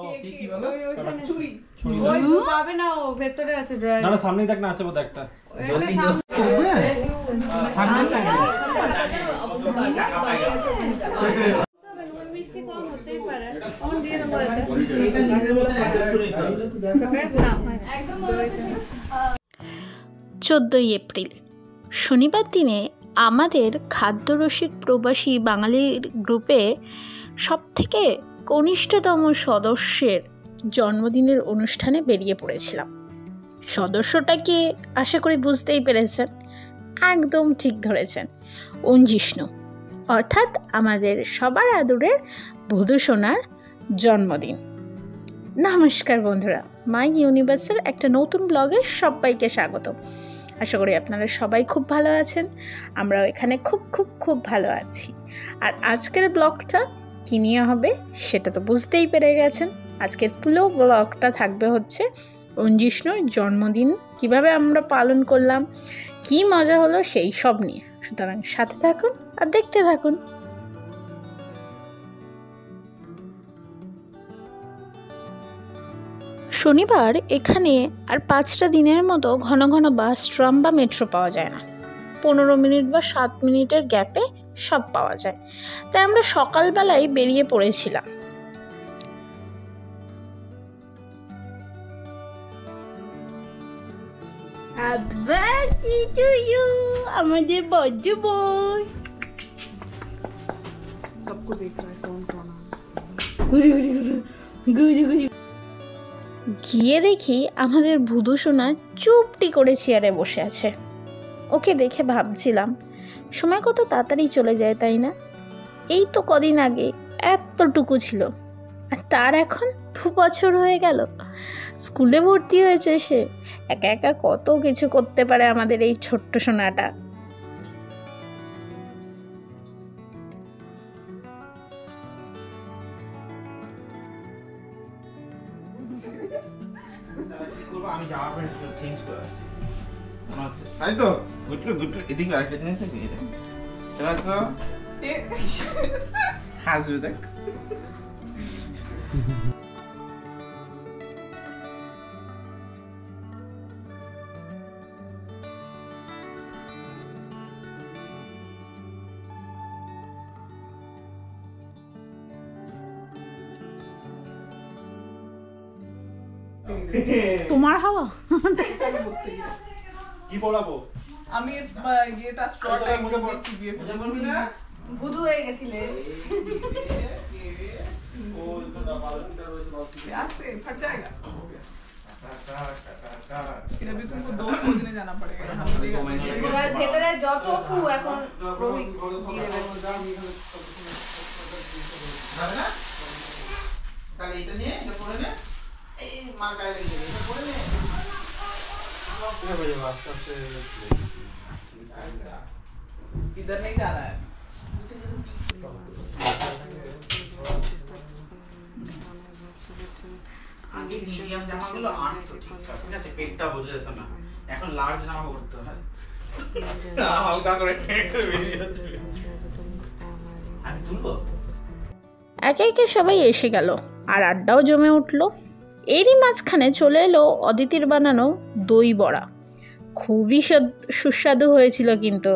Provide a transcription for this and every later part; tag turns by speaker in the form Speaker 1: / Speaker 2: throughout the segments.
Speaker 1: ও কি কি বলো
Speaker 2: চুড়ি
Speaker 3: ওই পাবে না, ও ভেতরে আছে ড্রয়ার।
Speaker 1: না না সামনেই দেখ না আছে বোধ একটা
Speaker 2: জলদি
Speaker 3: মিষ্টি কম হতেই পারে, অন দিয়ে দেবো একদম।
Speaker 4: 14ই এপ্রিল শনিবার দিনে আমাদের খাদ্যরসিক প্রবাসী বাঙালির গ্রুপে সবথেকে কনিষ্ঠতম সদস্যের জন্মদিনের অনুষ্ঠানে বেরিয়ে পড়েছিলাম। সদস্যটাকে আশা করি বুঝতেই পেরেছেন, একদম ঠিক ধরেছেন, অঞ্জিষ্ণু, অর্থাৎ আমাদের সবার আদরের বধূসোনার জন্মদিন। নমস্কার বন্ধুরা, মাই ইউনিভার্সের একটা নতুন ব্লগে সবাইকে স্বাগত। আশা করি আপনারা সবাই খুব ভালো আছেন, আমরাও এখানে খুব খুব খুব ভালো আছি। আর আজকের ব্লগটা কী নিয়ে হবে সেটা তো বুঝতেই পেরে গেছেন। আজকের পুরো ব্লগটা থাকবে হচ্ছে অঞ্জিষ্ণুর জন্মদিন কিভাবে আমরা পালন করলাম, কি মজা হলো সেই সব নিয়ে। সুতরাং সাথে থাকুন আর দেখতে থাকুন। শনিবার এখানে আর 5টা দিনের মতো ঘন ঘন বাস, ট্রাম বা মেট্রো পাওয়া যায় না। 15 মিনিট বা 7 মিনিটের গ্যাপে সব পাওয়া যায়। তাই আমরা সকালবেলায় বেরিয়ে পড়েছিলাম। আমাদের বজ্র বই
Speaker 2: सबको देख रहा है कौन कौन
Speaker 4: গিয়ে দেখি আমাদের ভুদু সোনা চুপটি করে চেয়ারে বসে আছে। ওকে দেখে ভাবছিলাম সময় কত তাড়াতাড়ি চলে যায়, তাই না? এই তো কদিন আগে এতটুকু ছিল, আর তার এখন 2 বছর হয়ে গেল। স্কুলে ভর্তি হয়েছে সে। একা একা কত কিছু করতে পারে আমাদের এই ছোট্ট সোনাটা।
Speaker 1: আমি জামা প্যান্ট চেঞ্জ করে আসি তাই তো গুটলু গুটলু এদিকে আরেকটা জিনিস আছে এই দেখ চলা তো হাসবে দেখ
Speaker 4: তোমার হাওয়া
Speaker 1: কি পড়াবো
Speaker 2: আমি এটা স্ট্রটা একদম চিবিয়ে
Speaker 1: বলবি না
Speaker 3: ভুদু হয়ে গেছিলে।
Speaker 1: ও তোটা বালতিটা রয়েছে বালতি
Speaker 2: आस्ते फट जाएगा फिर अभी तुमको 2 खोजने जाना पड़ेगा हम
Speaker 3: এবার ভেতরে যত ফু এখন রোহিত দিয়ে দেবে।
Speaker 1: যাবে না তাহলে এটা নিয়ে এটা পড়ে নে এই মার গায়ে লেগে যাবে এটা পড়ে নে
Speaker 2: इधर नहीं जाना है
Speaker 1: আগে মিডিয়াম জামাগুলো আনতো ঠিকঠাক, ঠিক আছে, পেটটা বোঝা যেত না। এখন লার্জ জামা পরতে হয়, হালকা করে টেনে বেরিয়ে যাচ্ছে। আমি তুলবো।
Speaker 4: একে একে সবাই এসে গেল আর আড্ডাও জমে উঠল। এরই মাঝখানে চলে এলো অদিতির বানানো দই বড়া। খুবই সুস্বাদু হয়েছিল কিন্তু।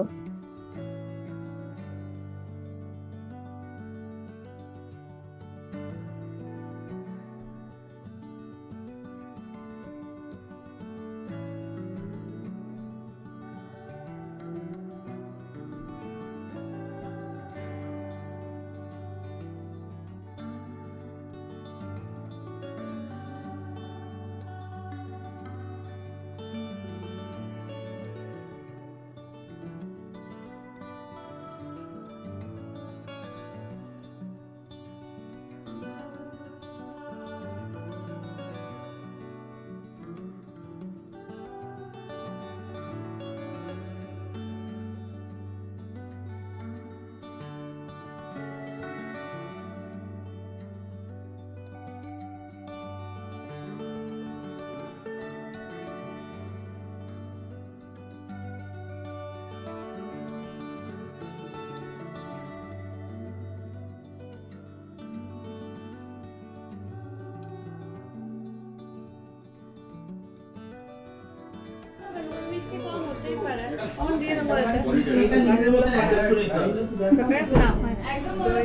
Speaker 3: হতেই পারে। আমার দিয়ে দেবো এতে।
Speaker 1: এটা নিজের মধ্যে অ্যাডজাস্ট করে নিতে হবে।
Speaker 3: সেটা না, একদম বলে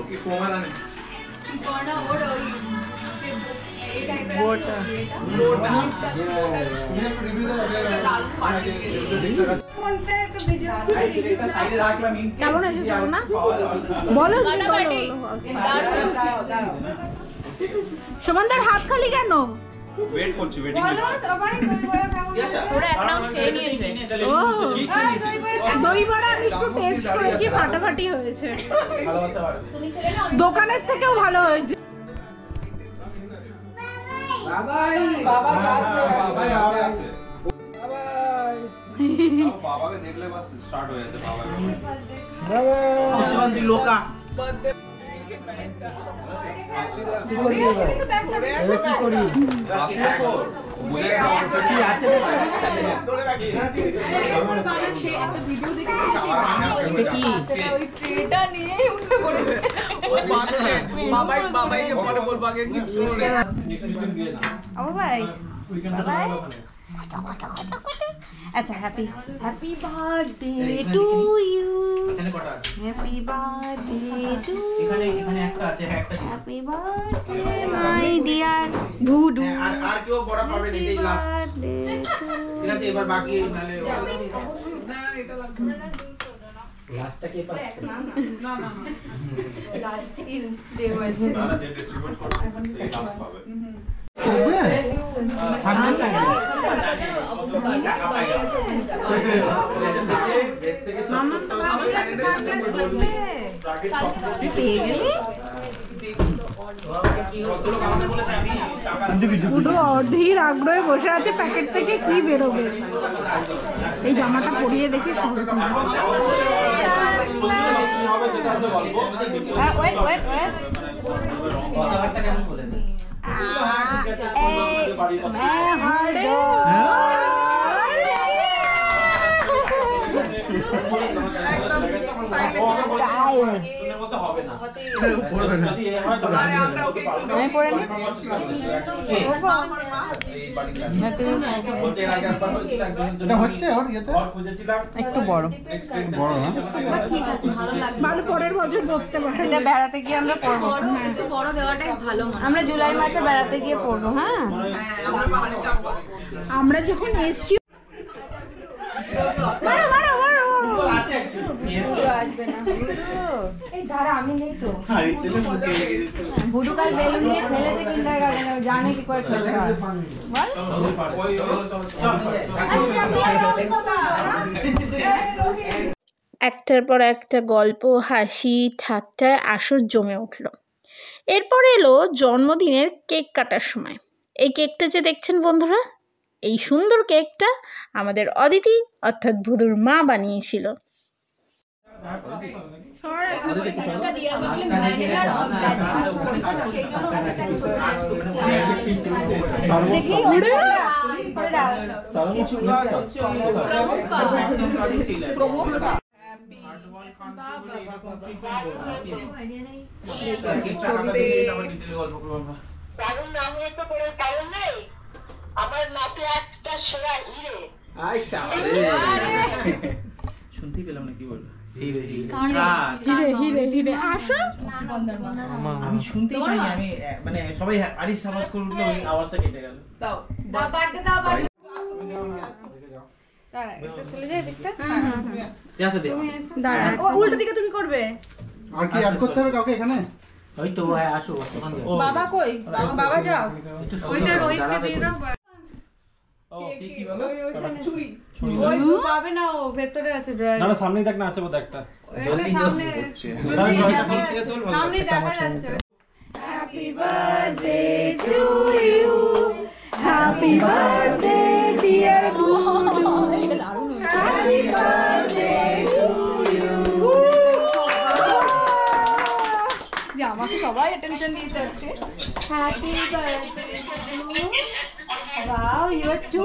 Speaker 1: কি কমা না
Speaker 3: বড়া ওর ওই যে এই টাইপের
Speaker 2: বোটা।
Speaker 3: কোনটা একটা ভিডিও
Speaker 1: এটা সাইডে রাখলাম
Speaker 4: কেমন হয়েছে সোনা? বলো
Speaker 3: ফাটাফাটি
Speaker 4: সমানদার হাত খালি কেন?
Speaker 1: ওয়েট করছি ওয়েটিং
Speaker 3: বলো সবারই দই বড়া কেমন হয়েছে?
Speaker 5: ওরা এক রাউন্ড খেয়ে নিয়েছে।
Speaker 4: ও
Speaker 3: এই দই বড়া
Speaker 4: দই বড়া আমি একটু টেস্ট করেছি, ফাটাফাটি হয়েছে।
Speaker 1: ভালোবাসা বাড়বে।
Speaker 3: তুমি খেলে নাও।
Speaker 4: দোকানের থেকেও ভালো হয়েছে।
Speaker 1: বাবাকে দেখলে বাস স্টার্ট হয়ে যাচ্ছে বাবা লোকা
Speaker 3: কিন্তু ব্যাগটা
Speaker 1: কি আছে
Speaker 2: সেই একটা ভিডিও দেখেছি এটা কি ওই ট্রেটা নিয়ে উঠে পড়েছে ও বাবাইকে পরে বলবো আগে কি করে
Speaker 3: ও ভাই বাবাই আচ্ছা হ্যাপি বার্থডে টু ইউ
Speaker 1: এখানে কটা আছে
Speaker 3: হ্যাপি বার্থডে টু
Speaker 1: এখানে একটা আছে হ্যাঁ একটা
Speaker 3: হ্যাপি বার্থডে মাই ডিয়ার ভুডু
Speaker 1: আর কেউ বড় পাবে না এটাই লাস্ট
Speaker 3: বার্থডে
Speaker 1: ঠিক আছে এবার বাকি নালে
Speaker 2: না এটা লাগবে
Speaker 6: লাস্টটা কে পাচ্ছে?
Speaker 2: না
Speaker 3: লাস্ট ইন যে হয়েছে
Speaker 1: না যে ডিস্ট্রিবিউট করতে এই লাস্ট পাবে
Speaker 4: পুরো অধীর আগ্রহে বসে আছে প্যাকেট থেকে কি বেরোবে। এই জামাটা পরিয়ে দেখি
Speaker 3: ওয়েট
Speaker 6: কথাবার্তা কেমন বলেছে?
Speaker 2: আরে আমরা ওকে
Speaker 3: আমি পরে নি
Speaker 6: এটা হচ্ছে ওর ইয়েতে
Speaker 2: একটু বড়
Speaker 3: ঠিক আছে ভালো লাগবে
Speaker 4: ভালো, পরের বছর পড়তে পারে।
Speaker 3: এটা বেড়াতে গিয়ে আমরা পড়বো
Speaker 5: একটু বড় দেওয়াটাই ভালো মনে হয়।
Speaker 3: আমরা জুলাই মাসে বেড়াতে গিয়ে পড়বো হ্যাঁ
Speaker 2: হ্যাঁ আমরা পাহাড়ে যাবো
Speaker 4: আমরা যখন এসছি
Speaker 1: আছে
Speaker 3: আসবে না ভুডু কাল বেলুন নিয়ে ফেলেছে কিন্ডারগার্টেনে জানে কি করে ফেলতে হয় বল
Speaker 4: একটার পর একটা গল্প, হাসি ঠাট্টায় আসর জমে উঠল। এরপর এলো জন্মদিনের কেক কাটার সময়। এই কেকটা যে দেখছেন বন্ধুরা, এই সুন্দর কেকটা আমাদের অদিতি অর্থাৎ ভুদুর মা বানিয়েছিল।
Speaker 5: একটা দিয়ে আসলে ম্যানেজার সেই জন্য অনেকটা কাজ করছি।
Speaker 3: দেখি
Speaker 7: কারণ নাম তো করে কারণ নেই আমার নাতে একটা সেরা হিরে
Speaker 1: শুনতেই পেলাম না কি বলবো হিরে
Speaker 4: আসো
Speaker 1: আমি শুনতেই পাইনি আমি মানে সবাই আরিস সাবাস করে উঠলো ওই আওয়াজটা কেটে গেল
Speaker 2: যাও
Speaker 3: বার্থডে দাও বার্থডে চলে যায় দিকটা
Speaker 1: যাচ্ছে দেখ
Speaker 3: দাঁড়া ও উল্টো দিকে তুমি করবে
Speaker 6: আর কি অ্যাড করতে হবে কাউকে এখানে?
Speaker 5: ওই তো ভাই আসো
Speaker 2: বাবা কই বাবা যাও
Speaker 3: ওইটা রোহিতকে দিয়ে দাও
Speaker 1: ও কি বলো
Speaker 2: চুরি
Speaker 3: ওই পাবে না ও ভেতরে আছে ড্রয়ার
Speaker 8: না সামনেই দেখ না আছে বোধ একটা
Speaker 3: ওইটা সামনে সামনে দেখা যাচ্ছে happy birthday to you happy birthday dear Bhudu
Speaker 5: এটা দারুণ হয়েছে।
Speaker 3: হ্যাপি বার্থডে টু ইউ
Speaker 2: যে আমাকে সবাই অ্যাটেনশন দিয়েছে আজকে
Speaker 3: happy birthday wow you are to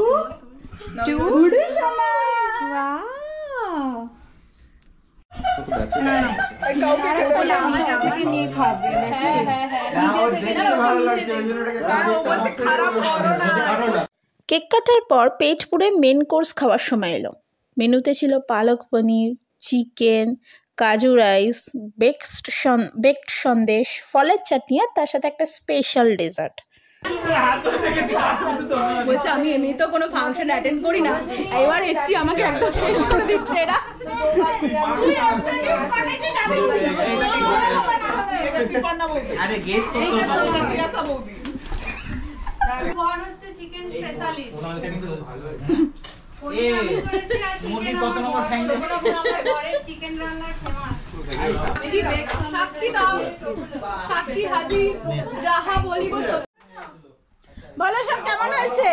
Speaker 3: Bhudu সোনা ওয়াও
Speaker 2: কাউকে
Speaker 3: নিয়ে খাবে
Speaker 2: হ্যাঁ
Speaker 1: ওর দেখতে ভালো লাগছে ওই জন্য ওটাকে
Speaker 2: ও বলছে খারাপ করো না
Speaker 4: কেক কাটার পর পেট পুড়ে মেন কোর্স খাওয়ার সময় এলো। মেনুতে ছিল পালক পনির, চিকেন, কাজু রাইস, বেকড সন্দেশ, ফলের চাটনি আর তার সাথে একটা স্পেশাল ডেজার্ট।
Speaker 5: বলছে আমি এমনিতেও কোনো ফাংশন অ্যাটেন্ড করি না, এবার এসছি আমাকে একদম শেষ করে দিচ্ছে এরা।
Speaker 1: আরে গেস করতে হবে।
Speaker 3: বর হচ্ছে চিকেন স্পেশালিস্ট।
Speaker 1: মুরগির কত নম্বর ঠ্যাং দেবে?
Speaker 3: বরের চিকেন রান্নার ফেমাস।
Speaker 5: দেখি সাক্ষী দাও, সাক্ষী হাজি, যাহা বলিব
Speaker 4: বলো সব কেমন হয়েছে?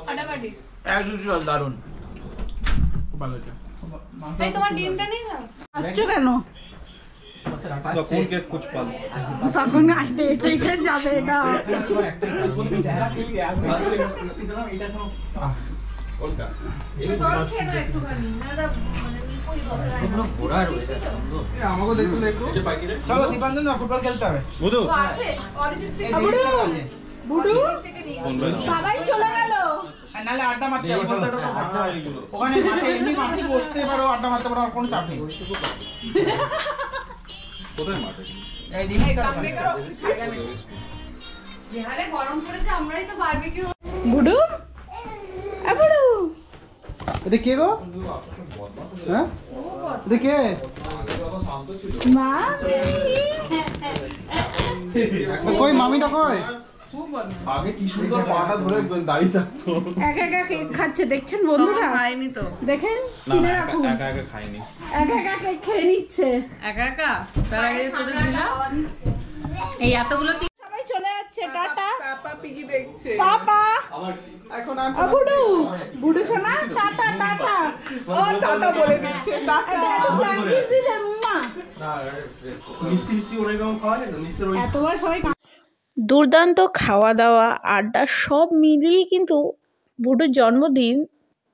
Speaker 5: ফাটাফাটি।
Speaker 1: অ্যাজ দারুন, খুব ভালো হয়েছে।
Speaker 5: এই তোমার ডিমটা নেই না?
Speaker 4: আসছো কেন?
Speaker 8: सकून के कुछ पल
Speaker 4: সকন আইতে এটাই যাবে এটা।
Speaker 1: চলো দীপাঞ্জন না, ফুটবল খেলতে হবে।
Speaker 8: বুধু
Speaker 5: আছে অরিজিৎ থেকে
Speaker 4: বুড়ু
Speaker 8: শুনবে না
Speaker 4: বাবাই চলে গেল।
Speaker 1: আর নাহলে আড্ডা মারতে হবে, ওখানে মাঠে এমনি মাঠে বসতে পারো, আড্ডা মারতে পারো, আর কোনো চাপ নেই।
Speaker 8: কোথায় মাঠে
Speaker 1: এই দিনই করো।
Speaker 3: যে হারে গরম পড়েছে আমরাই তো বারবিকিউ।
Speaker 4: বুড়ু বুড়ু
Speaker 6: এটা কে গো? হ্যাঁ এটা কে?
Speaker 4: মা
Speaker 6: কই মামিটা কই?
Speaker 8: আগে কি সুন্দর পাটা ধরে দাঁড়িয়ে থাকতো।
Speaker 4: একা একা কেক খাচ্ছে দেখছেন বন্ধুরা?
Speaker 2: খাইনি তো
Speaker 4: দেখেন
Speaker 8: না
Speaker 4: চিনে
Speaker 8: না,
Speaker 4: রাখুন,
Speaker 8: একা একা খাইনি।
Speaker 4: একা একা কেক খেয়ে নিচ্ছে।
Speaker 2: একা একা। তার আগে তোদের দিলাম
Speaker 5: এই এতগুলো
Speaker 4: সবাই চলে যাচ্ছে, টাটা।
Speaker 2: পাপা পিগি দেখছে
Speaker 4: পাপা
Speaker 2: এখন আর
Speaker 4: বুড়ু বুড়ু সোনা টাটা টাটা।
Speaker 2: ও টাটা বলে দিচ্ছে টাটা।
Speaker 4: ফ্রাঙ্কিস দিলে মা
Speaker 8: মিষ্টি মিষ্টি ওরকম খাওয়া যায় তো, মিষ্টির ওই
Speaker 4: এতবার সবাই দুর্দান্ত খাওয়া দাওয়া আড্ডা সব মিলিয়ে কিন্তু বুড়ুর জন্মদিন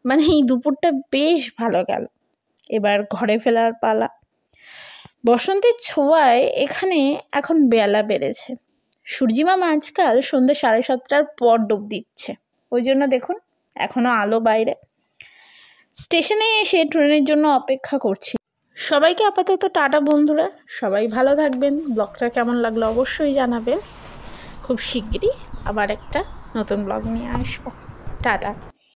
Speaker 4: মানে এই দুপুরটা বেশ ভালো গেল। এবার ঘরে ফেরার পালা। বসন্তের ছোঁয়ায় এখানে এখন বেলা বেড়েছে। সূর্যিমামা আজকাল সন্ধ্যে 7:30টার পর ডুব দিচ্ছে, ওই জন্য দেখুন এখনও আলো বাইরে। স্টেশনে এসে ট্রেনের জন্য অপেক্ষা করছি। সবাইকে আপাতত টাটা বন্ধুরা, সবাই ভালো থাকবেন। ব্লগটা কেমন লাগলো অবশ্যই জানাবেন। খুব শিগগিরই আবার একটা নতুন ব্লগ নিয়ে আসবো। টাটা।